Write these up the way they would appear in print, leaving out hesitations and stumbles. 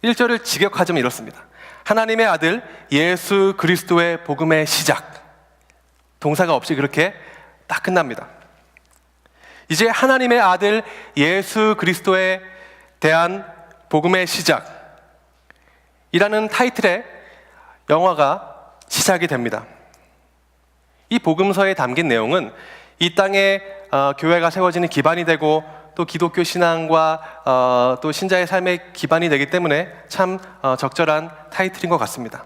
1절을 직역하자면 이렇습니다. 하나님의 아들 예수 그리스도의 복음의 시작. 동사가 없이 그렇게 딱 끝납니다. 이제 하나님의 아들 예수 그리스도에 대한 복음의 시작이라는 타이틀의 영화가 시작이 됩니다. 이 복음서에 담긴 내용은 이 땅에 교회가 세워지는 기반이 되고 또 기독교 신앙과 또 신자의 삶의 기반이 되기 때문에 참 적절한 타이틀인 것 같습니다.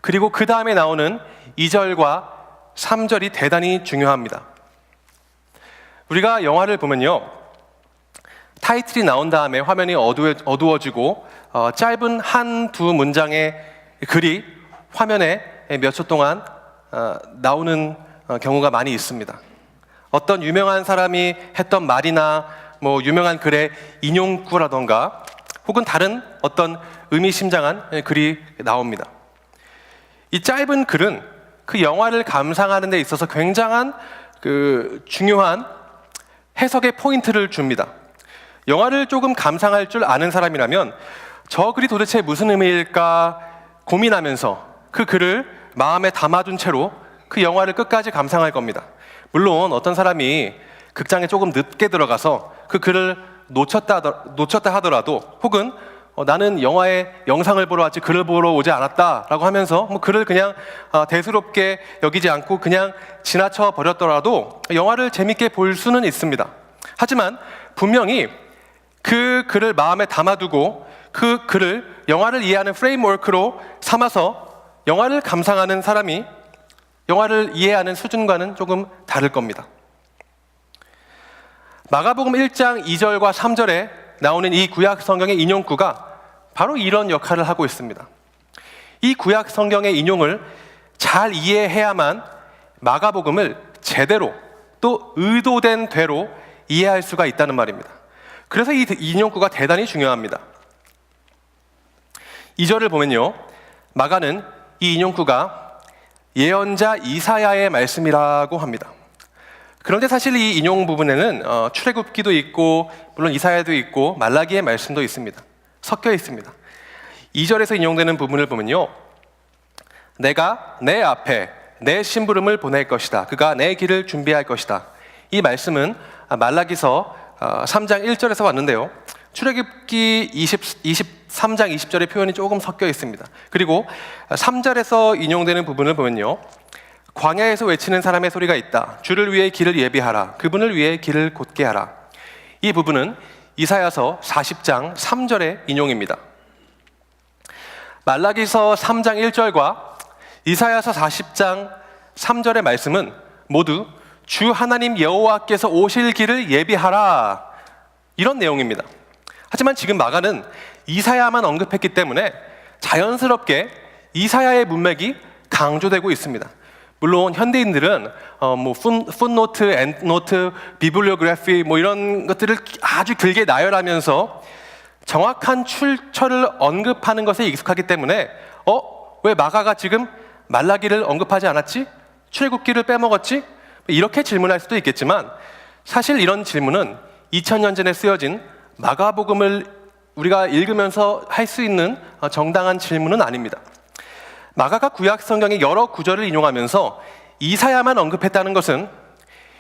그리고 그 다음에 나오는 2절과 3절이 대단히 중요합니다. 우리가 영화를 보면요, 타이틀이 나온 다음에 화면이 어두워지고 짧은 한두 문장의 글이 화면에 몇 초 동안 나오는 경우가 많이 있습니다. 어떤 유명한 사람이 했던 말이나 뭐 유명한 글의 인용구라던가 혹은 다른 어떤 의미심장한 글이 나옵니다. 이 짧은 글은 그 영화를 감상하는 데 있어서 굉장한 중요한 해석의 포인트를 줍니다. 영화를 조금 감상할 줄 아는 사람이라면 저 글이 도대체 무슨 의미일까 고민하면서 그 글을 마음에 담아둔 채로 그 영화를 끝까지 감상할 겁니다. 물론 어떤 사람이 극장에 조금 늦게 들어가서 그 글을 놓쳤다 하더라도 혹은 나는 영화의 영상을 보러 왔지 글을 보러 오지 않았다라고 하면서 뭐 글을 그냥 대수롭게 여기지 않고 그냥 지나쳐 버렸더라도 영화를 재밌게 볼 수는 있습니다. 하지만 분명히 그 글을 마음에 담아두고 그 글을 영화를 이해하는 프레임워크로 삼아서 영화를 감상하는 사람이 영화를 이해하는 수준과는 조금 다를 겁니다. 마가복음 1장 2절과 3절에 나오는 이 구약 성경의 인용구가 바로 이런 역할을 하고 있습니다. 이 구약 성경의 인용을 잘 이해해야만 마가복음을 제대로 또 의도된 대로 이해할 수가 있다는 말입니다. 그래서 이 인용구가 대단히 중요합니다. 2절을 보면요, 마가는 이 인용구가 예언자 이사야의 말씀이라고 합니다. 그런데 사실 이 인용 부분에는 출애굽기도 있고 물론 이사야도 있고 말라기의 말씀도 있습니다. 섞여 있습니다. 2절에서 인용되는 부분을 보면요, 내가 내 앞에 내 심부름을 보낼 것이다. 그가 내 길을 준비할 것이다. 이 말씀은 말라기서 3장 1절에서 왔는데요, 출애굽기 23장 20절의 표현이 조금 섞여 있습니다. 그리고 3절에서 인용되는 부분을 보면요, 광야에서 외치는 사람의 소리가 있다. 주를 위해 길을 예비하라. 그분을 위해 길을 곧게 하라. 이 부분은 이사야서 40장 3절의 인용입니다. 말라기서 3장 1절과 이사야서 40장 3절의 말씀은 모두 주 하나님 여호와께서 오실 길을 예비하라, 이런 내용입니다. 하지만 지금 마가는 이사야만 언급했기 때문에 자연스럽게 이사야의 문맥이 강조되고 있습니다. 물론 현대인들은 풋노트, 엔드노트, 비블리오그래피 뭐 이런 것들을 아주 길게 나열하면서 정확한 출처를 언급하는 것에 익숙하기 때문에 왜 마가가 지금 말라기를 언급하지 않았지? 출애굽기를 빼먹었지? 이렇게 질문할 수도 있겠지만 사실 이런 질문은 2000년 전에 쓰여진 마가복음을 우리가 읽으면서 할 수 있는 정당한 질문은 아닙니다. 마가가 구약 성경의 여러 구절을 인용하면서 이사야만 언급했다는 것은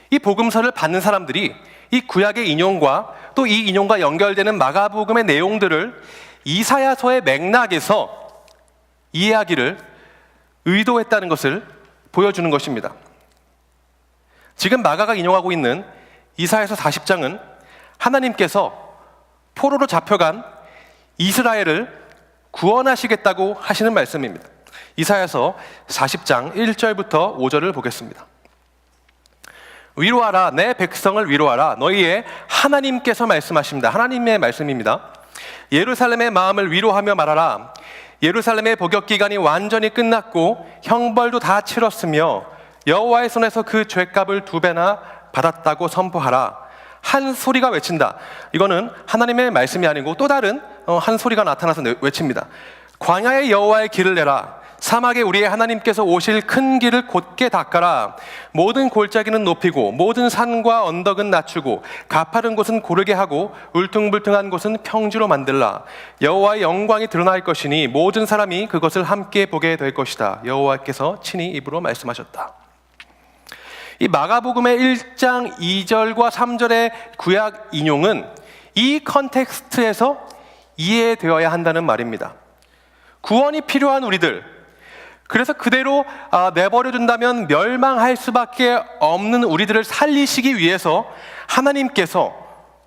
이 복음서를 받는 사람들이 이 구약의 인용과 또 이 인용과 연결되는 마가복음의 내용들을 이사야서의 맥락에서 이해하기를 의도했다는 것을 보여주는 것입니다. 지금 마가가 인용하고 있는 이사야서 40장은 하나님께서 포로로 잡혀간 이스라엘을 구원하시겠다고 하시는 말씀입니다. 이사야서 40장 1절부터 5절을 보겠습니다. 위로하라, 내 백성을 위로하라. 너희의 하나님께서 말씀하십니다. 하나님의 말씀입니다. 예루살렘의 마음을 위로하며 말하라. 예루살렘의 복역 기간이 완전히 끝났고 형벌도 다 치렀으며 여호와의 손에서 그 죄값을 2배나 받았다고 선포하라. 한 소리가 외친다. 이거는 하나님의 말씀이 아니고 또 다른 한 소리가 나타나서 외칩니다. 광야의 여호와의 길을 내라. 사막에 우리의 하나님께서 오실 큰 길을 곧게 닦아라. 모든 골짜기는 높이고 모든 산과 언덕은 낮추고 가파른 곳은 고르게 하고 울퉁불퉁한 곳은 평지로 만들라. 여호와의 영광이 드러날 것이니 모든 사람이 그것을 함께 보게 될 것이다. 여호와께서 친히 입으로 말씀하셨다. 이 마가복음의 1장 2절과 3절의 구약 인용은 이 컨텍스트에서 이해되어야 한다는 말입니다. 구원이 필요한 우리들, 그래서 그대로 내버려둔다면 멸망할 수밖에 없는 우리들을 살리시기 위해서 하나님께서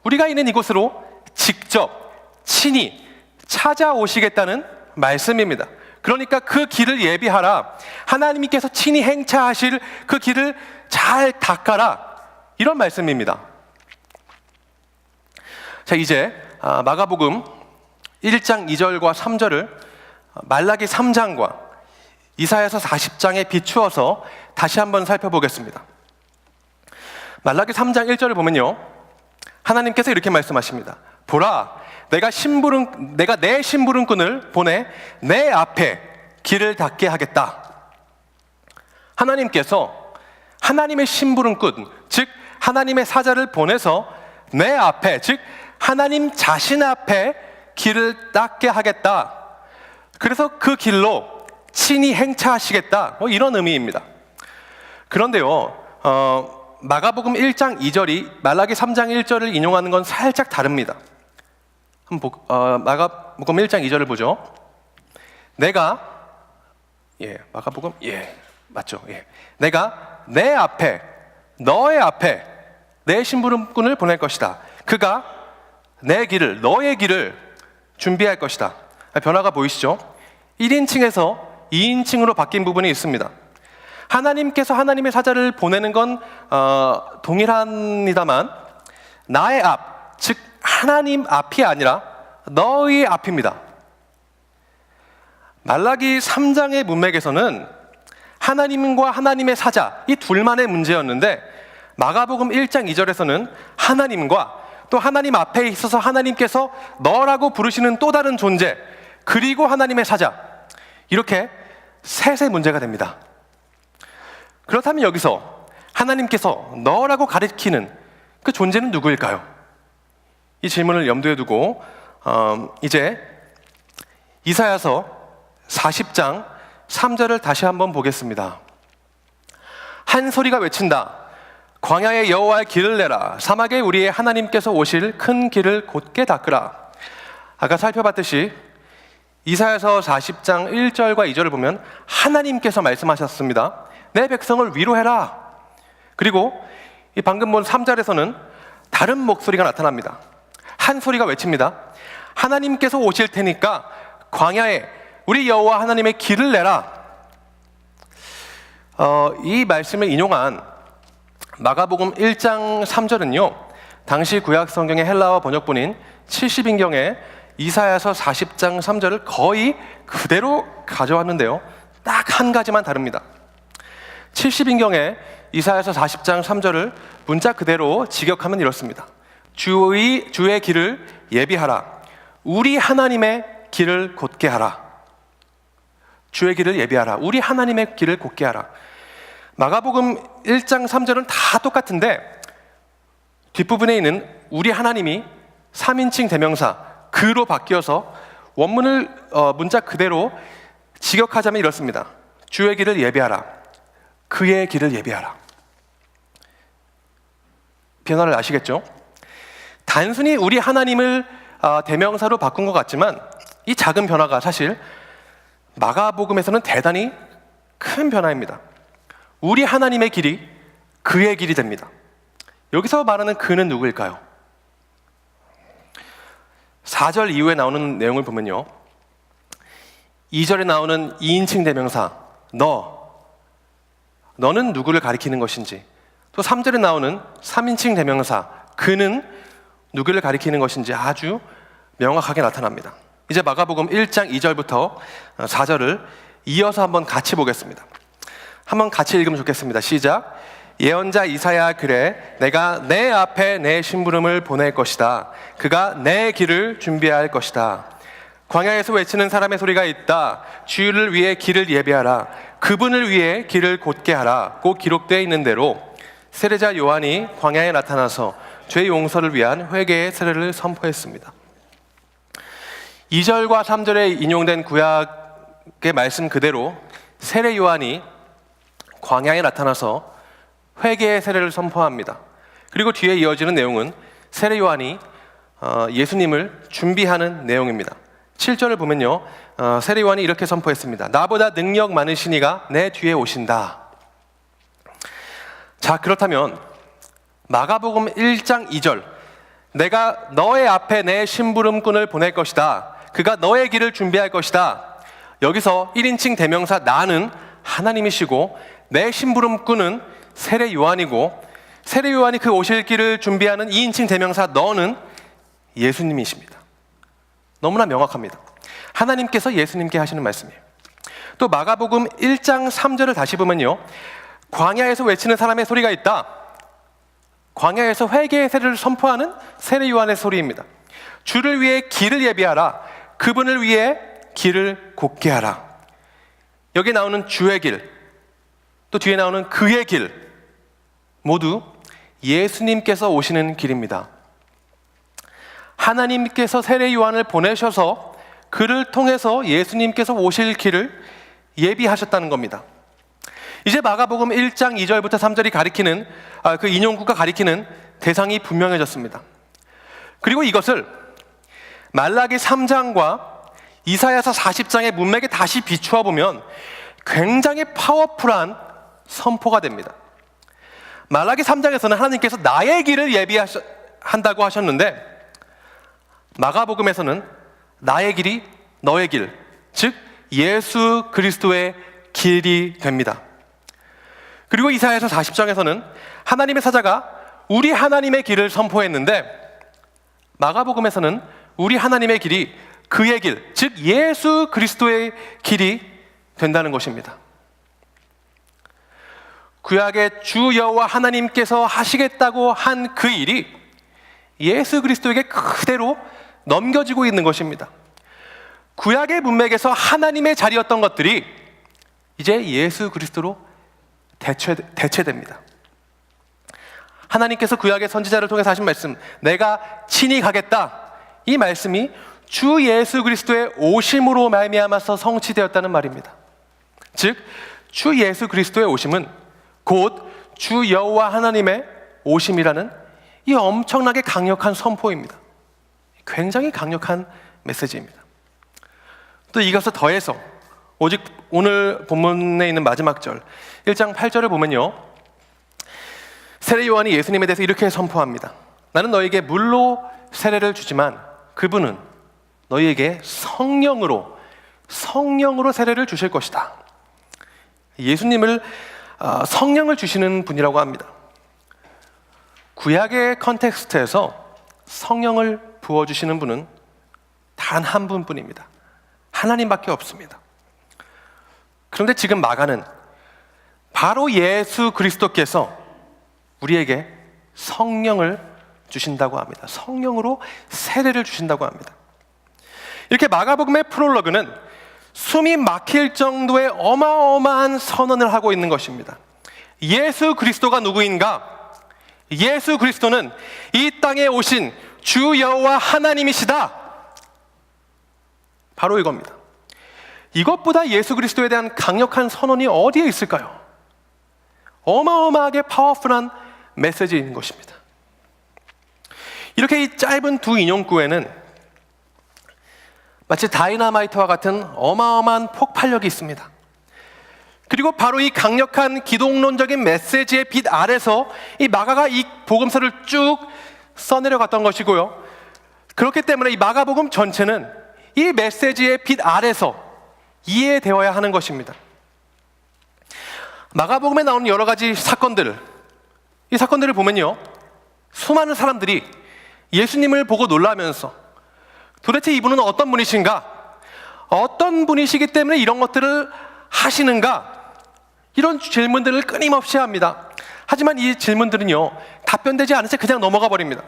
우리가 있는 이곳으로 직접 친히 찾아오시겠다는 말씀입니다. 그러니까 그 길을 예비하라. 하나님께서 친히 행차하실 그 길을 잘 닦아라. 이런 말씀입니다. 자, 이제 마가복음 1장 2절과 3절을 말라기 3장과 이사야서 40장에 비추어서 다시 한번 살펴보겠습니다. 말라기 3장 1절을 보면요, 하나님께서 이렇게 말씀하십니다. 보라, 내가 내 심부름꾼을 보내 내 앞에 길을 닦게 하겠다. 하나님께서 하나님의 심부름꾼, 즉 하나님의 사자를 보내서 내 앞에, 즉 하나님 자신 앞에 길을 닦게 하겠다. 그래서 그 길로 친히 행차하시겠다. 이런 의미입니다. 그런데요, 마가복음 1장 2절이 말라기 3장 1절을 인용하는 건 살짝 다릅니다. 마가복음 1장 2절을 보죠. 마가복음, 맞죠? 내가 내 앞에, 너의 앞에 내 심부름꾼을 보낼 것이다. 그가 내 길을, 너의 길을 준비할 것이다. 변화가 보이시죠? 1인칭에서 2인칭으로 바뀐 부분이 있습니다. 하나님께서 하나님의 사자를 보내는 건 동일합니다만 나의 앞, 즉 하나님 앞이 아니라 너의 앞입니다. 말라기 3장의 문맥에서는 하나님과 하나님의 사자, 이 둘만의 문제였는데 마가복음 1장 2절에서는 하나님과 또 하나님 앞에 있어서 하나님께서 너라고 부르시는 또 다른 존재, 그리고 하나님의 사자, 이렇게 셋의 문제가 됩니다. 그렇다면 여기서 하나님께서 너라고 가리키는 그 존재는 누구일까요? 이 질문을 염두에 두고 이제 이사야서 40장 3절을 다시 한번 보겠습니다. 한 소리가 외친다. 광야에 여호와의 길을 내라. 사막에 우리의 하나님께서 오실 큰 길을 곧게 닦으라. 아까 살펴봤듯이 이사야서 40장 1절과 2절을 보면 하나님께서 말씀하셨습니다. 내 백성을 위로해라. 그리고 이 방금 본 3절에서는 다른 목소리가 나타납니다. 한 소리가 외칩니다. 하나님께서 오실 테니까 광야에 우리 여호와 하나님의 길을 내라. 이 말씀을 인용한 마가복음 1장 3절은요, 당시 구약 성경의 헬라어 번역본인 70인경의 이사야서 40장 3절을 거의 그대로 가져왔는데요, 딱 한 가지만 다릅니다. 70인경의 이사야서 40장 3절을 문자 그대로 직역하면 이렇습니다. 주의 길을 예비하라. 우리 하나님의 길을 곧게 하라. 주의 길을 예비하라. 우리 하나님의 길을 곧게 하라. 마가복음 1장 3절은 다 똑같은데 뒷부분에 있는 우리 하나님이 3인칭 대명사 그로 바뀌어서 원문을 문자 그대로 직역하자면 이렇습니다. 주의 길을 예비하라. 그의 길을 예비하라. 변화를 아시겠죠? 단순히 우리 하나님을 대명사로 바꾼 것 같지만 이 작은 변화가 사실 마가복음에서는 대단히 큰 변화입니다. 우리 하나님의 길이 그의 길이 됩니다. 여기서 말하는 그는 누구일까요? 4절 이후에 나오는 내용을 보면요, 2절에 나오는 2인칭 대명사 너는 누구를 가리키는 것인지, 또 3절에 나오는 3인칭 대명사 그는 누구를 가리키는 것인지 아주 명확하게 나타납니다. 이제 마가복음 1장 2절부터 4절을 이어서 한번 같이 보겠습니다. 한번 같이 읽으면 좋겠습니다. 시작. 예언자 이사야 그래 내가 내 앞에 내 심부름을 보낼 것이다. 그가 내 길을 준비할 것이다. 광야에서 외치는 사람의 소리가 있다. 주를 위해 길을 예비하라. 그분을 위해 길을 곧게 하라. 고 기록되어 있는 대로 세례자 요한이 광야에 나타나서 죄 용서를 위한 회개의 세례를 선포했습니다. 2절과 3절에 인용된 구약의 말씀 그대로 세례 요한이 광야에 나타나서 회개의 세례를 선포합니다. 그리고 뒤에 이어지는 내용은 세례 요한이 예수님을 준비하는 내용입니다. 7절을 보면요, 세례 요한이 이렇게 선포했습니다. 나보다 능력 많으신 이가 내 뒤에 오신다. 자, 그렇다면 마가복음 1장 2절, 내가 너의 앞에 내 심부름꾼을 보낼 것이다. 그가 너의 길을 준비할 것이다. 여기서 1인칭 대명사 나는 하나님이시고 내 심부름꾼은 세례 요한이고 세례 요한이 그 오실 길을 준비하는 2인칭 대명사 너는 예수님이십니다. 너무나 명확합니다. 하나님께서 예수님께 하시는 말씀이에요. 또 마가복음 1장 3절을 다시 보면요, 광야에서 외치는 사람의 소리가 있다. 광야에서 회개의 세례를 선포하는 세례 요한의 소리입니다. 주를 위해 길을 예비하라. 그분을 위해 길을 곧게 하라. 여기 나오는 주의 길, 또 뒤에 나오는 그의 길, 모두 예수님께서 오시는 길입니다. 하나님께서 세례 요한을 보내셔서 그를 통해서 예수님께서 오실 길을 예비하셨다는 겁니다. 이제 마가복음 1장 2절부터 3절이 가리키는 그 인용구가 가리키는 대상이 분명해졌습니다. 그리고 이것을 말라기 3장과 이사야서 40장의 문맥에 다시 비추어 보면 굉장히 파워풀한 선포가 됩니다. 말라기 3장에서는 하나님께서 나의 길을 예비한다고 하셨는데 마가복음에서는 나의 길이 너의 길, 즉 예수 그리스도의 길이 됩니다. 그리고 이사야서 40장에서는 하나님의 사자가 우리 하나님의 길을 선포했는데 마가복음에서는 우리 하나님의 길이 그의 길, 즉 예수 그리스도의 길이 된다는 것입니다. 구약의 주 여호와 하나님께서 하시겠다고 한 그 일이 예수 그리스도에게 그대로 넘겨지고 있는 것입니다. 구약의 문맥에서 하나님의 자리였던 것들이 이제 예수 그리스도로 대체됩니다. 하나님께서 구약의 선지자를 통해서 하신 말씀, 내가 친히 가겠다, 이 말씀이 주 예수 그리스도의 오심으로 말미암아서 성취되었다는 말입니다. 즉 주 예수 그리스도의 오심은 곧 주 여호와 하나님의 오심이라는 이 엄청나게 강력한 선포입니다. 굉장히 강력한 메시지입니다. 또 이것을 더해서 오직 오늘 본문에 있는 마지막 절 1장 8절을 보면요, 세례 요한이 예수님에 대해서 이렇게 선포합니다. 나는 너에게 물로 세례를 주지만 그분은 너희에게 성령으로 세례를 주실 것이다. 예수님을 성령을 주시는 분이라고 합니다. 구약의 컨텍스트에서 성령을 부어주시는 분은 단 한 분뿐입니다. 하나님밖에 없습니다. 그런데 지금 마가는 바로 예수 그리스도께서 우리에게 성령을 주신다고 합니다. 성령으로 세례를 주신다고 합니다. 이렇게 마가복음의 프롤로그는 숨이 막힐 정도의 어마어마한 선언을 하고 있는 것입니다. 예수 그리스도가 누구인가? 예수 그리스도는 이 땅에 오신 주 여호와 하나님이시다. 바로 이겁니다. 이것보다 예수 그리스도에 대한 강력한 선언이 어디에 있을까요? 어마어마하게 파워풀한 메시지인 것입니다. 이렇게 이 짧은 두 인용구에는 마치 다이너마이트와 같은 어마어마한 폭발력이 있습니다. 그리고 바로 이 강력한 기독론적인 메시지의 빛 아래서 이 마가가 이 복음서를 쭉 써내려갔던 것이고요, 그렇기 때문에 이 마가복음 전체는 이 메시지의 빛 아래서 이해되어야 하는 것입니다. 마가복음에 나오는 여러 가지 사건들, 이 사건들을 보면요, 수많은 사람들이 예수님을 보고 놀라면서 도대체 이분은 어떤 분이신가? 어떤 분이시기 때문에 이런 것들을 하시는가? 이런 질문들을 끊임없이 합니다. 하지만 이 질문들은요, 답변되지 않은 채 그냥 넘어가 버립니다.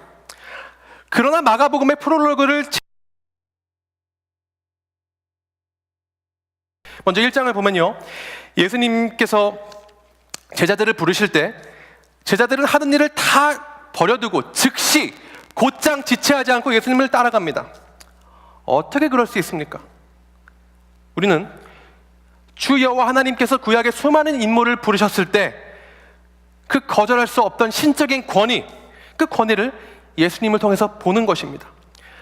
그러나 마가복음의 프롤로그를 먼저 1장을 보면요, 예수님께서 제자들을 부르실 때 제자들은 하던 일을 다 버려두고 즉시 곧장 지체하지 않고 예수님을 따라갑니다. 어떻게 그럴 수 있습니까? 우리는 주 여호와 하나님께서 구약의 수많은 인물을 부르셨을 때 그 거절할 수 없던 신적인 권위, 그 권위를 예수님을 통해서 보는 것입니다.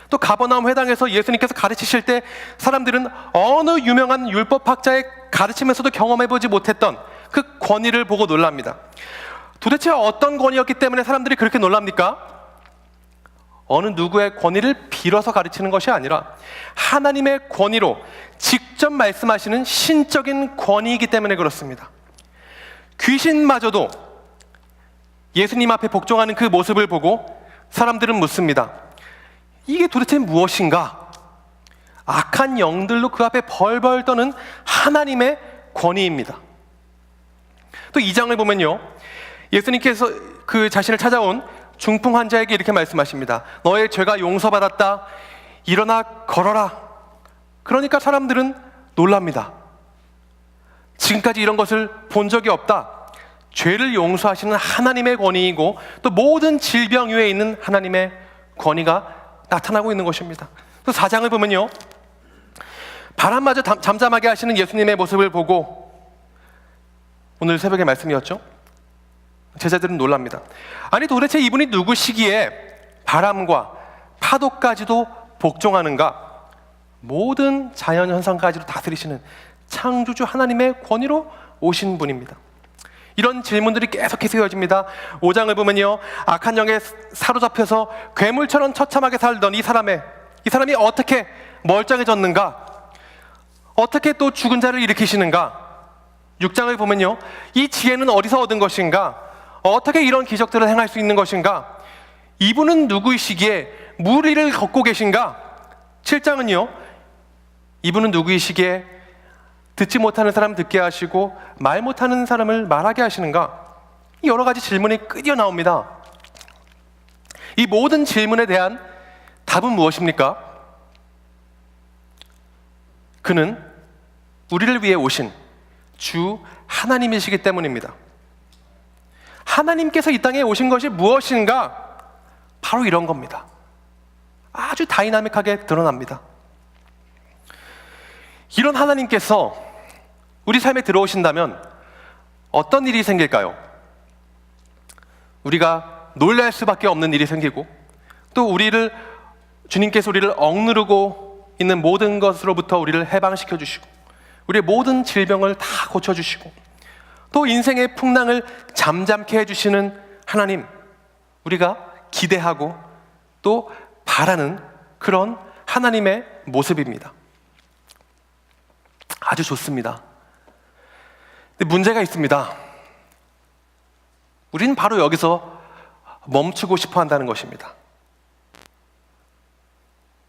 또 가버나움 회당에서 예수님께서 가르치실 때 사람들은 어느 유명한 율법학자의 가르치면서도 경험해보지 못했던 그 권위를 보고 놀랍니다. 도대체 어떤 권위였기 때문에 사람들이 그렇게 놀랍니까? 어느 누구의 권위를 빌어서 가르치는 것이 아니라 하나님의 권위로 직접 말씀하시는 신적인 권위이기 때문에 그렇습니다. 귀신마저도 예수님 앞에 복종하는 그 모습을 보고 사람들은 묻습니다. 이게 도대체 무엇인가? 악한 영들로 그 앞에 벌벌 떠는 하나님의 권위입니다. 또 2장을 보면요, 예수님께서 그 자신을 찾아온 중풍 환자에게 이렇게 말씀하십니다. 너의 죄가 용서받았다. 일어나 걸어라. 그러니까 사람들은 놀랍니다. 지금까지 이런 것을 본 적이 없다. 죄를 용서하시는 하나님의 권위이고 또 모든 질병 위에 있는 하나님의 권위가 나타나고 있는 것입니다. 또 4장을 보면요, 바람마저 잠잠하게 하시는 예수님의 모습을 보고, 오늘 새벽의 말씀이었죠? 제자들은 놀랍니다. 아니 도대체 이분이 누구시기에 바람과 파도까지도 복종하는가? 모든 자연현상까지도 다스리시는 창조주 하나님의 권위로 오신 분입니다. 이런 질문들이 계속해서 이어집니다. 5장을 보면요, 악한 영에 사로잡혀서 괴물처럼 처참하게 살던 이 사람이 어떻게 멀쩡해졌는가? 어떻게 또 죽은 자를 일으키시는가? 6장을 보면요, 이 지혜는 어디서 얻은 것인가? 어떻게 이런 기적들을 행할 수 있는 것인가? 이분은 누구이시기에 물 위를 걷고 계신가? 7장은요, 이분은 누구이시기에 듣지 못하는 사람 듣게 하시고 말 못하는 사람을 말하게 하시는가? 여러 가지 질문이 끄디어 나옵니다. 이 모든 질문에 대한 답은 무엇입니까? 그는 우리를 위해 오신 주 하나님이시기 때문입니다. 하나님께서 이 땅에 오신 것이 무엇인가? 바로 이런 겁니다. 아주 다이나믹하게 드러납니다. 이런 하나님께서 우리 삶에 들어오신다면 어떤 일이 생길까요? 우리가 놀랄 수밖에 없는 일이 생기고, 또 주님께서 우리를 억누르고 있는 모든 것으로부터 우리를 해방시켜 주시고, 우리의 모든 질병을 다 고쳐주시고, 또 인생의 풍랑을 잠잠케 해주시는 하나님, 우리가 기대하고 또 바라는 그런 하나님의 모습입니다. 아주 좋습니다. 근데 문제가 있습니다. 우리는 바로 여기서 멈추고 싶어 한다는 것입니다.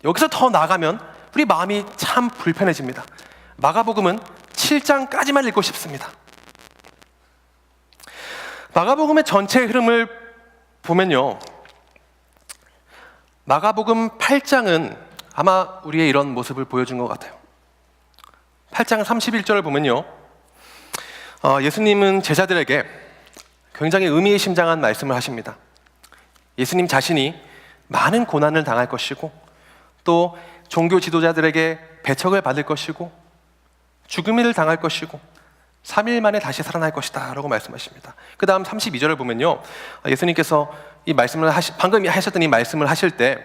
여기서 더 나가면 우리 마음이 참 불편해집니다. 마가복음은 7장까지만 읽고 싶습니다. 마가복음의 전체 흐름을 보면요, 마가복음 8장은 아마 우리의 이런 모습을 보여준 것 같아요. 8장 31절을 보면요, 예수님은 제자들에게 굉장히 의미심장한 말씀을 하십니다. 예수님 자신이 많은 고난을 당할 것이고, 또 종교 지도자들에게 배척을 받을 것이고, 죽음을 당할 것이고, 3일 만에 다시 살아날 것이다 라고 말씀하십니다. 그 다음 32절을 보면요, 예수님께서 이 말씀을 방금 하셨던 이 말씀을 하실 때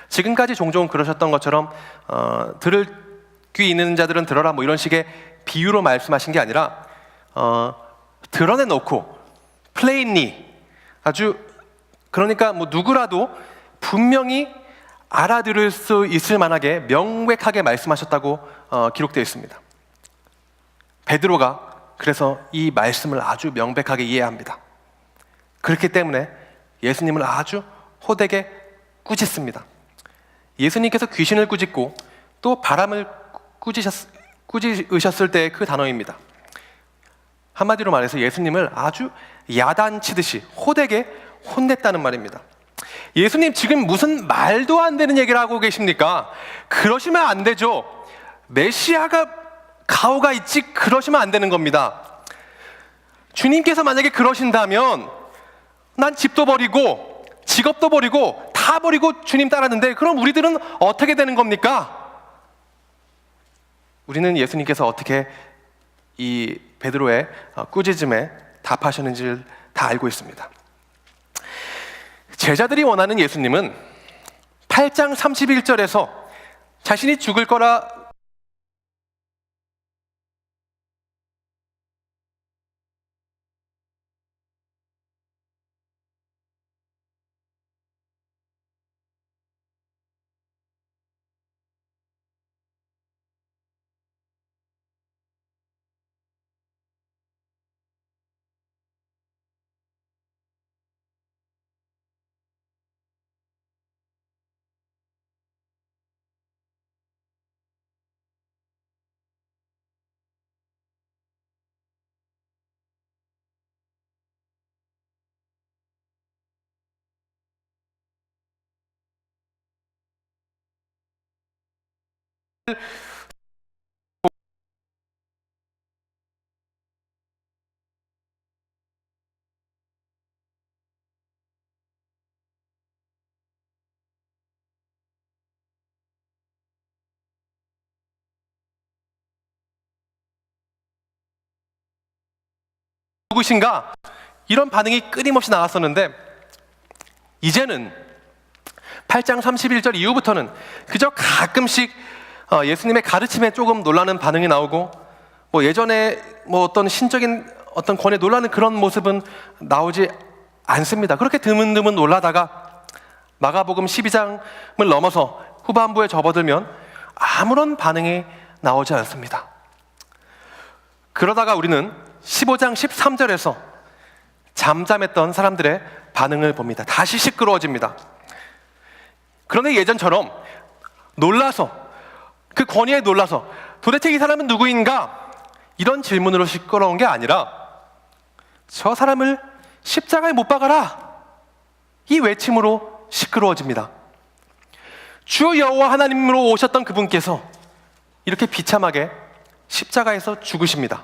지금까지 종종 그러셨던 것처럼 들을 귀 있는 자들은 들어라, 뭐 이런 식의 비유로 말씀하신 게 아니라 드러내놓고 plainly, 아주, 그러니까 뭐 누구라도 분명히 알아들을 수 있을 만하게 명백하게 말씀하셨다고 기록되어 있습니다. 베드로가 그래서 이 말씀을 아주 명백하게 이해합니다. 그렇기 때문에 예수님을 아주 호되게 꾸짖습니다. 예수님께서 귀신을 꾸짖고 또 바람을 꾸짖으셨을 때의 그 단어입니다. 한마디로 말해서 예수님을 아주 야단치듯이 호되게 혼냈다는 말입니다. 예수님 지금 무슨 말도 안 되는 얘기를 하고 계십니까? 그러시면 안 되죠. 메시아가 가오가 있지 그러시면 안 되는 겁니다. 주님께서 만약에 그러신다면 난 집도 버리고 직업도 버리고 다 버리고 주님 따랐는데 그럼 우리들은 어떻게 되는 겁니까? 우리는 예수님께서 어떻게 이 베드로의 꾸짖음에 답하셨는지를 다 알고 있습니다. 제자들이 원하는 예수님은 8장 31절에서 자신이 죽을 거라 누구신가? 이런 반응이 끊임없이 나왔었는데 이제는 8장 31절 이후부터는 그저 가끔씩 예수님의 가르침에 조금 놀라는 반응이 나오고 뭐 예전에 뭐 어떤 신적인 어떤 권에 놀라는 그런 모습은 나오지 않습니다. 그렇게 드문드문 놀라다가 마가복음 12장을 넘어서 후반부에 접어들면 아무런 반응이 나오지 않습니다. 그러다가 우리는 15장 13절에서 잠잠했던 사람들의 반응을 봅니다. 다시 시끄러워집니다. 그런데 예전처럼 놀라서 그 권위에 놀라서 도대체 이 사람은 누구인가? 이런 질문으로 시끄러운 게 아니라 저 사람을 십자가에 못 박아라! 이 외침으로 시끄러워집니다. 주 여호와 하나님으로 오셨던 그분께서 이렇게 비참하게 십자가에서 죽으십니다.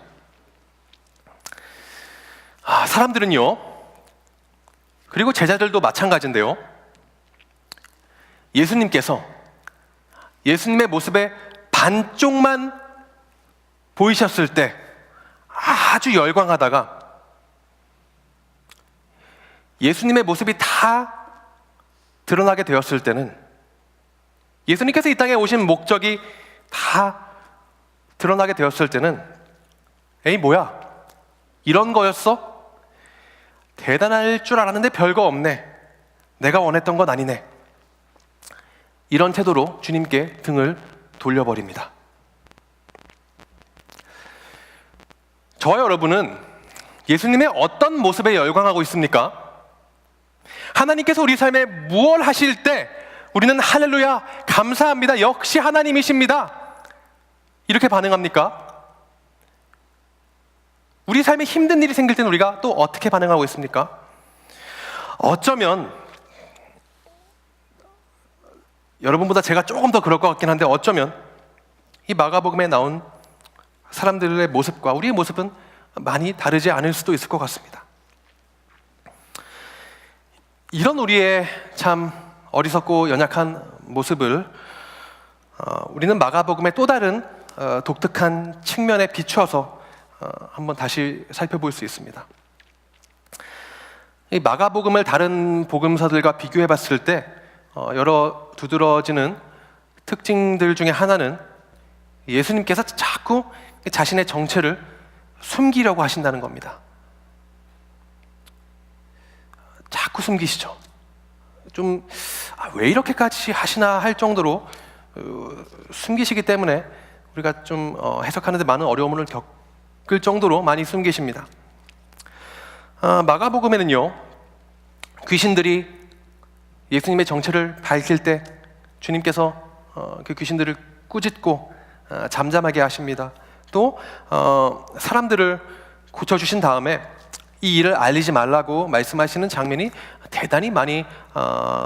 사람들은요, 그리고 제자들도 마찬가지인데요, 예수님께서 예수님의 모습의 반쪽만 보이셨을 때 아주 열광하다가 예수님의 모습이 다 드러나게 되었을 때는, 예수님께서 이 땅에 오신 목적이 다 드러나게 되었을 때는 에이 뭐야, 이런 거였어? 대단할 줄 알았는데 별거 없네, 내가 원했던 건 아니네, 이런 태도로 주님께 등을 돌려버립니다. 저와 여러분은 예수님의 어떤 모습에 열광하고 있습니까? 하나님께서 우리 삶에 무엇 하실 때 우리는 할렐루야, 감사합니다, 역시 하나님이십니다, 이렇게 반응합니까? 우리 삶에 힘든 일이 생길 때는 우리가 또 어떻게 반응하고 있습니까? 어쩌면 여러분보다 제가 조금 더 그럴 것 같긴 한데, 어쩌면 이 마가복음에 나온 사람들의 모습과 우리의 모습은 많이 다르지 않을 수도 있을 것 같습니다. 이런 우리의 참 어리석고 연약한 모습을 우리는 마가복음의 또 다른 독특한 측면에 비추어서 한번 다시 살펴볼 수 있습니다. 이 마가복음을 다른 복음서들과 비교해 봤을 때 여러 두드러지는 특징들 중에 하나는 예수님께서 자꾸 자신의 정체를 숨기려고 하신다는 겁니다. 자꾸 숨기시죠. 좀 왜 이렇게까지 하시나 할 정도로 숨기시기 때문에 우리가 좀 해석하는 데 많은 어려움을 겪을 정도로 많이 숨기십니다. 마가복음에는요, 귀신들이 예수님의 정체를 밝힐 때 주님께서 그 귀신들을 꾸짖고 잠잠하게 하십니다. 또 사람들을 고쳐주신 다음에 이 일을 알리지 말라고 말씀하시는 장면이 대단히 많이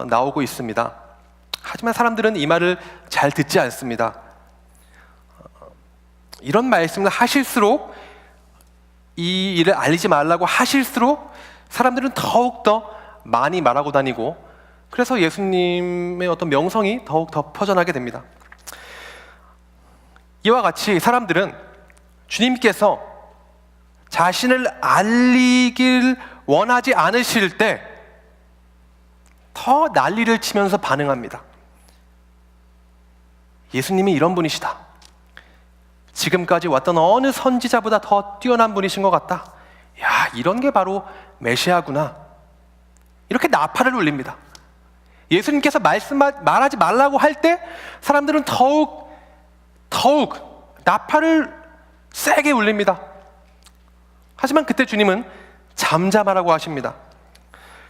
나오고 있습니다. 하지만 사람들은 이 말을 잘 듣지 않습니다. 이런 말씀을 하실수록, 이 일을 알리지 말라고 하실수록 사람들은 더욱더 많이 말하고 다니고, 그래서 예수님의 어떤 명성이 더욱 더 퍼져나게 됩니다. 이와 같이 사람들은 주님께서 자신을 알리길 원하지 않으실 때 더 난리를 치면서 반응합니다. 예수님이 이런 분이시다. 지금까지 왔던 어느 선지자보다 더 뛰어난 분이신 것 같다. 야, 이런 게 바로 메시아구나. 이렇게 나팔을 울립니다. 예수님께서 말하지 말라고 할 때 사람들은 더욱 나팔을 세게 울립니다. 하지만 그때 주님은 잠잠하라고 하십니다.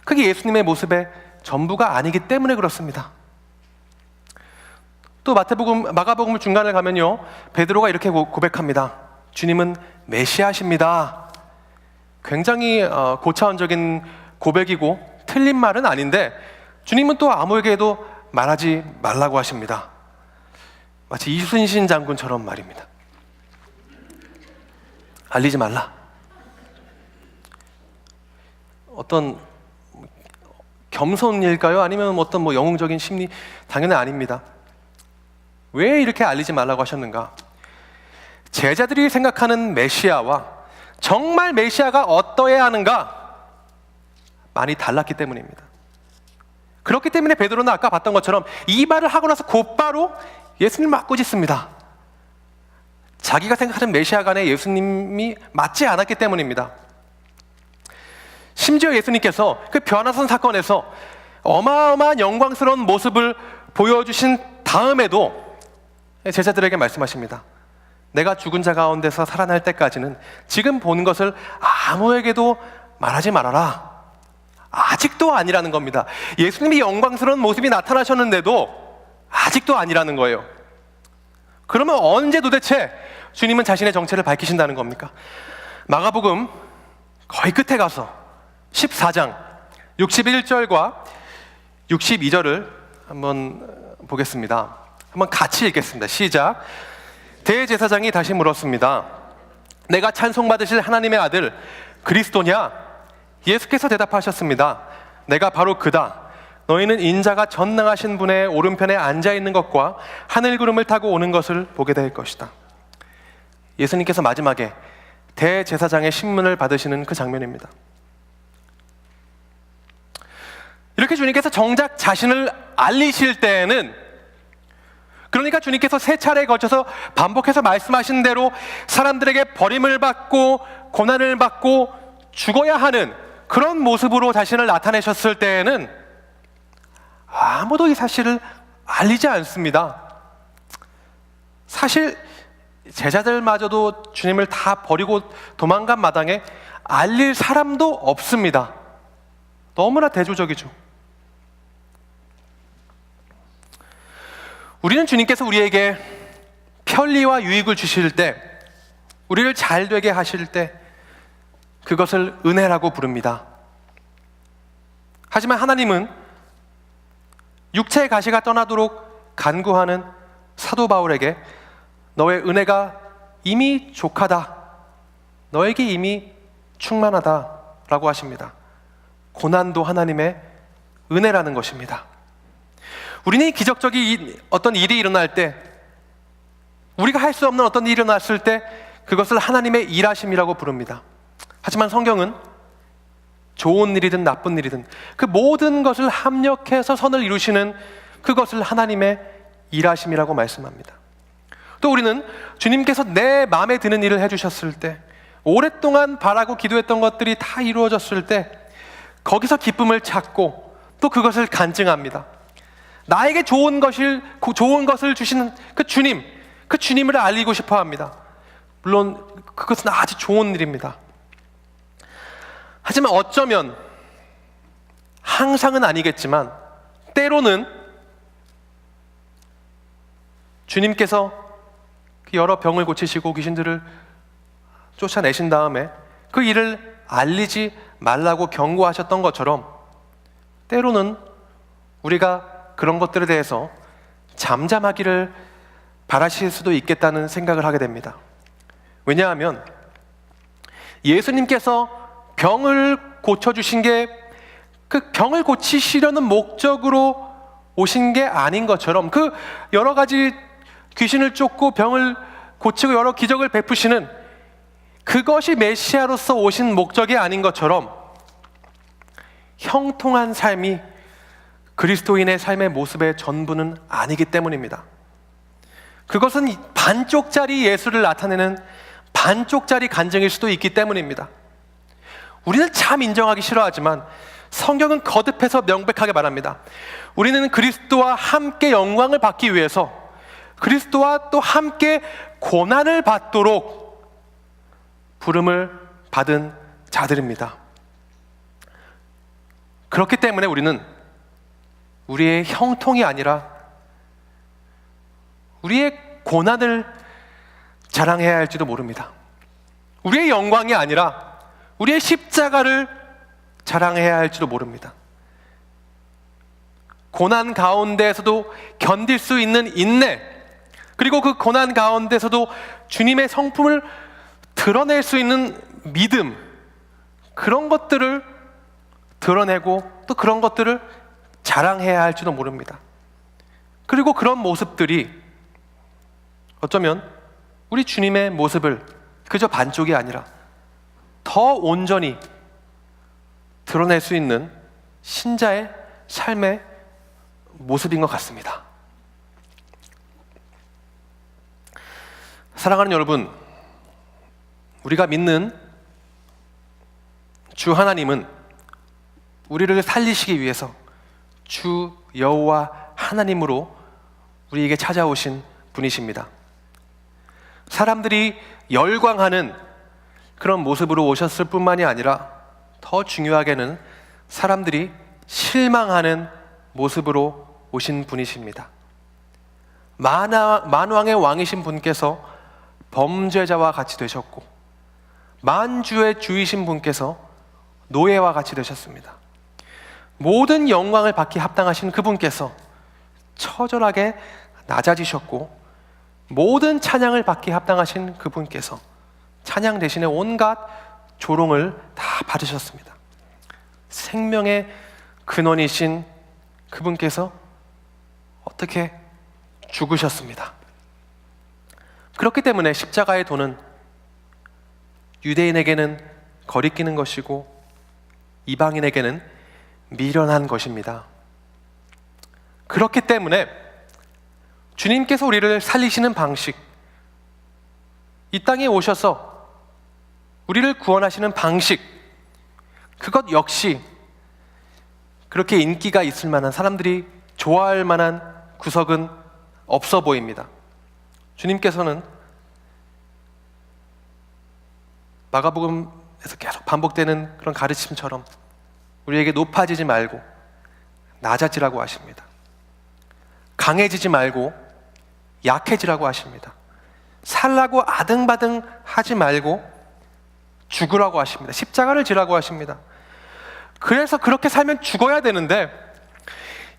그게 예수님의 모습의 전부가 아니기 때문에 그렇습니다. 또 마가복음 중간에 가면요, 베드로가 이렇게 고백합니다. 주님은 메시아십니다. 굉장히 고차원적인 고백이고 틀린 말은 아닌데, 주님은 또 아무에게도 말하지 말라고 하십니다. 마치 이순신 장군처럼 말입니다. 알리지 말라. 어떤 겸손일까요? 아니면 어떤 영웅적인 심리? 당연히 아닙니다. 왜 이렇게 알리지 말라고 하셨는가? 제자들이 생각하는 메시아와 정말 메시아가 어떠해야 하는가 많이 달랐기 때문입니다. 그렇기 때문에 베드로는 아까 봤던 것처럼 이 말을 하고 나서 곧바로 예수님을 막 꾸짖습니다. 자기가 생각하는 메시아간에 예수님이 맞지 않았기 때문입니다. 심지어 예수님께서 그 변화선 사건에서 어마어마한 영광스러운 모습을 보여주신 다음에도 제자들에게 말씀하십니다. 내가 죽은 자 가운데서 살아날 때까지는 지금 본 것을 아무에게도 말하지 말아라. 아직도 아니라는 겁니다. 예수님이 영광스러운 모습이 나타나셨는데도 아직도 아니라는 거예요. 그러면 언제 도대체 주님은 자신의 정체를 밝히신다는 겁니까? 마가복음 거의 끝에 가서 14장 61절과 62절을 한번 보겠습니다. 한번 같이 읽겠습니다. 시작. 대제사장이 다시 물었습니다. 내가 찬송받으실 하나님의 아들 그리스도냐? 예수께서 대답하셨습니다. 내가 바로 그다. 너희는 인자가 전능하신 분의 오른편에 앉아있는 것과 하늘 구름을 타고 오는 것을 보게 될 것이다. 예수님께서 마지막에 대제사장의 신문을 받으시는 그 장면입니다. 이렇게 주님께서 정작 자신을 알리실 때에는, 그러니까 주님께서 세 차례에 걸쳐서 반복해서 말씀하신 대로 사람들에게 버림을 받고 고난을 받고 죽어야 하는 그런 모습으로 자신을 나타내셨을 때에는 아무도 이 사실을 알리지 않습니다. 사실 제자들마저도 주님을 다 버리고 도망간 마당에 알릴 사람도 없습니다. 너무나 대조적이죠. 우리는 주님께서 우리에게 편리와 유익을 주실 때, 우리를 잘 되게 하실 때 그것을 은혜라고 부릅니다. 하지만 하나님은 육체의 가시가 떠나도록 간구하는 사도 바울에게 너의 은혜가 이미 족하다, 너에게 이미 충만하다 라고 하십니다. 고난도 하나님의 은혜라는 것입니다. 우리는 기적적인 어떤 일이 일어날 때, 우리가 할 수 없는 어떤 일이 일어났을 때 그것을 하나님의 일하심이라고 부릅니다. 하지만 성경은 좋은 일이든 나쁜 일이든 그 모든 것을 합력해서 선을 이루시는 그것을 하나님의 일하심이라고 말씀합니다. 또 우리는 주님께서 내 마음에 드는 일을 해주셨을 때, 오랫동안 바라고 기도했던 것들이 다 이루어졌을 때 거기서 기쁨을 찾고 또 그것을 간증합니다. 나에게 좋은 것을 주시는 그 주님을 알리고 싶어 합니다. 물론 그것은 아주 좋은 일입니다. 하지만 어쩌면, 항상은 아니겠지만 때로는 주님께서 여러 병을 고치시고 귀신들을 쫓아내신 다음에 그 일을 알리지 말라고 경고하셨던 것처럼 때로는 우리가 그런 것들에 대해서 잠잠하기를 바라실 수도 있겠다는 생각을 하게 됩니다. 왜냐하면 예수님께서 병을 고쳐주신 게 그 병을 고치시려는 목적으로 오신 게 아닌 것처럼, 그 여러 가지 귀신을 쫓고 병을 고치고 여러 기적을 베푸시는 그것이 메시아로서 오신 목적이 아닌 것처럼, 형통한 삶이 그리스도인의 삶의 모습의 전부는 아니기 때문입니다. 그것은 반쪽짜리 예수를 나타내는 반쪽짜리 간증일 수도 있기 때문입니다. 우리는 참 인정하기 싫어하지만 성경은 거듭해서 명백하게 말합니다. 우리는 그리스도와 함께 영광을 받기 위해서 그리스도와 또 함께 고난을 받도록 부름을 받은 자들입니다. 그렇기 때문에 우리는 우리의 형통이 아니라 우리의 고난을 자랑해야 할지도 모릅니다. 우리의 영광이 아니라 우리의 십자가를 자랑해야 할지도 모릅니다. 고난 가운데에서도 견딜 수 있는 인내, 그리고 그 고난 가운데서도 주님의 성품을 드러낼 수 있는 믿음, 그런 것들을 드러내고 또 그런 것들을 자랑해야 할지도 모릅니다. 그리고 그런 모습들이 어쩌면 우리 주님의 모습을 그저 반쪽이 아니라 더 온전히 드러낼 수 있는 신자의 삶의 모습인 것 같습니다. 사랑하는 여러분, 우리가 믿는 주 하나님은 우리를 살리시기 위해서 주 여호와 하나님으로 우리에게 찾아오신 분이십니다. 사람들이 열광하는 그런 모습으로 오셨을 뿐만이 아니라 더 중요하게는 사람들이 실망하는 모습으로 오신 분이십니다. 만왕의 왕이신 분께서 범죄자와 같이 되셨고 만주의 주이신 분께서 노예와 같이 되셨습니다. 모든 영광을 받기 합당하신 그분께서 처절하게 낮아지셨고 모든 찬양을 받기 합당하신 그분께서 찬양 대신에 온갖 조롱을 다 받으셨습니다. 생명의 근원이신 그분께서 어떻게 죽으셨습니다. 그렇기 때문에 십자가의 도는 유대인에게는 거리끼는 것이고 이방인에게는 미련한 것입니다. 그렇기 때문에 주님께서 우리를 살리시는 방식, 이 땅에 오셔서 우리를 구원하시는 방식, 그것 역시 그렇게 인기가 있을 만한, 사람들이 좋아할 만한 구석은 없어 보입니다. 주님께서는 마가복음에서 계속 반복되는 그런 가르침처럼 우리에게 높아지지 말고 낮아지라고 하십니다. 강해지지 말고 약해지라고 하십니다. 살라고 아등바등 하지 말고 죽으라고 하십니다. 십자가를 지라고 하십니다. 그래서 그렇게 살면 죽어야 되는데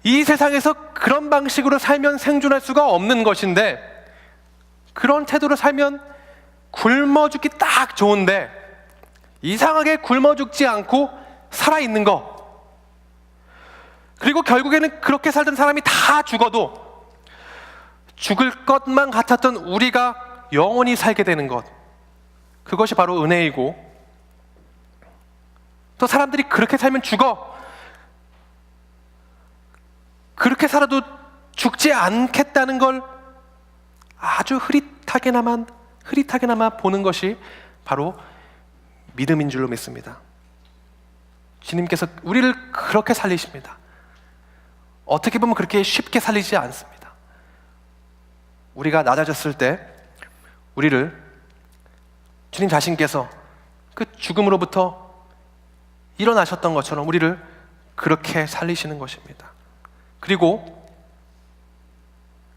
이 세상에서 그런 방식으로 살면 생존할 수가 없는 것인데 그런 태도로 살면 굶어 죽기 딱 좋은데 이상하게 굶어 죽지 않고 살아있는 거, 그리고 결국에는 그렇게 살던 사람이 다 죽어도 죽을 것만 같았던 우리가 영원히 살게 되는 것, 그것이 바로 은혜이고, 또 사람들이 그렇게 살면 죽어, 그렇게 살아도 죽지 않겠다는 걸 아주 흐릿하게나마 보는 것이 바로 믿음인 줄로 믿습니다. 주님께서 우리를 그렇게 살리십니다. 어떻게 보면 그렇게 쉽게 살리지 않습니다. 우리가 낮아졌을 때 우리를 주님 자신께서 그 죽음으로부터 일어나셨던 것처럼 우리를 그렇게 살리시는 것입니다. 그리고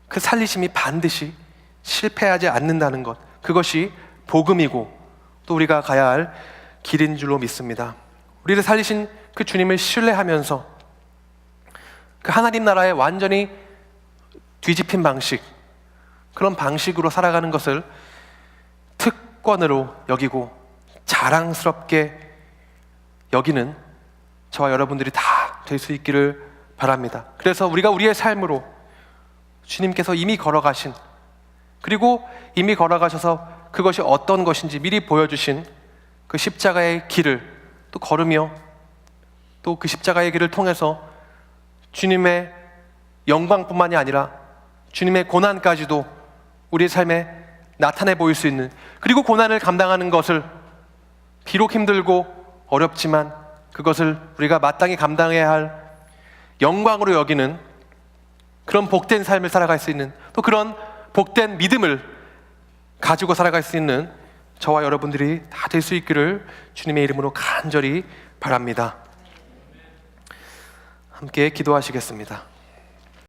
그 살리심이 반드시 실패하지 않는다는 것, 그것이 복음이고 또 우리가 가야 할 길인 줄로 믿습니다. 우리를 살리신 그 주님을 신뢰하면서 그 하나님 나라에 완전히 뒤집힌 방식, 그런 방식으로 살아가는 것을 특권으로 여기고 자랑스럽게 여기는 저와 여러분들이 다 될 수 있기를 바랍니다. 그래서 우리가 우리의 삶으로 주님께서 이미 걸어가신, 그리고 이미 걸어가셔서 그것이 어떤 것인지 미리 보여주신 그 십자가의 길을 또 걸으며, 또 그 십자가의 길을 통해서 주님의 영광뿐만이 아니라 주님의 고난까지도 우리의 삶에 나타내 보일 수 있는, 그리고 고난을 감당하는 것을 비록 힘들고 어렵지만 그것을 우리가 마땅히 감당해야 할 영광으로 여기는 그런 복된 삶을 살아갈 수 있는, 또 그런 복된 믿음을 가지고 살아갈 수 있는 저와 여러분들이 다 될 수 있기를 주님의 이름으로 간절히 바랍니다. 함께 기도하시겠습니다.